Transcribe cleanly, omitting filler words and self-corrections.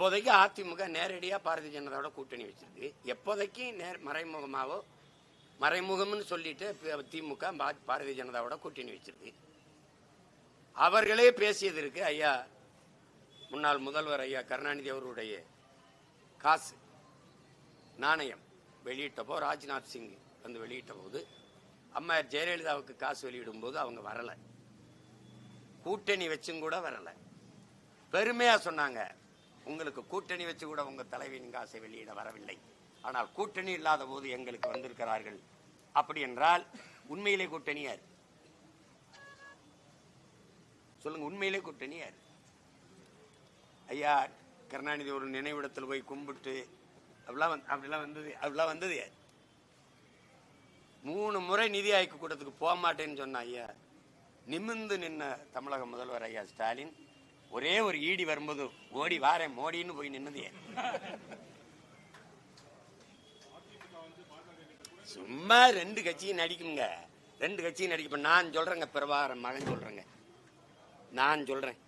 இப்போதைக்கு அதிமுக நேரடியா பாரதிய ஜனதாவோட கூட்டணி வச்சிருக்கு. எப்போதைக்கு மறைமுகமாவோ மறைமுகம்னு சொல்லிட்டு திமுக பாரதிய ஜனதாவோட கூட்டணி வச்சிருக்கு. அவர்களே பேசியது இருக்கு. ஐயா முன்னாள் முதல்வர் ஐயா கருணாநிதி அவருடைய காசு நாணயம் வெளியிட்டப்போ, ராஜ்நாத் சிங் வந்து வெளியிட்ட போது, அம்மா ஜெயலலிதாவுக்கு காசு வெளியிடும் போது அவங்க வரல, கூட்டணி வச்சும் கூட வரல. பெருமையா சொன்னாங்க, உங்களுக்கு கூட்டணி வச்சு கூட உங்க தலைவியின் காசை வெளியிட வரவில்லை, ஆனால் கூட்டணி இல்லாத போது எங்களுக்கு வந்திருக்கிறார்கள். அப்படி என்றால் உண்மையிலே கூட்டணி யார் சொல்லுங்க? உண்மையிலே கூட்டணி யார்? ஐயா கருணாநிதி ஒரு நினைவிடத்தில் போய் கும்பிட்டு அப்படிலாம் வந்தது யார்? 3 முறை நிதி ஆய்வு கூட்டத்துக்கு போக மாட்டேன்னு சொன்ன ஐயா நிமிர்ந்து நின்ன தமிழக முதல்வர் ஐயா ஸ்டாலின் ஒரே ஒரு ஈடி வரும்போது ஓடி வாரேன் மோடின்னு போய் நின்னது. சும்மா 2 கட்சியும் நடிக்குங்க, 2 கட்சியும் நடிக்க. நான் சொல்றேங்க, பிரபாகரன் மகன் சொல்றேங்க, நான் சொல்றேன்.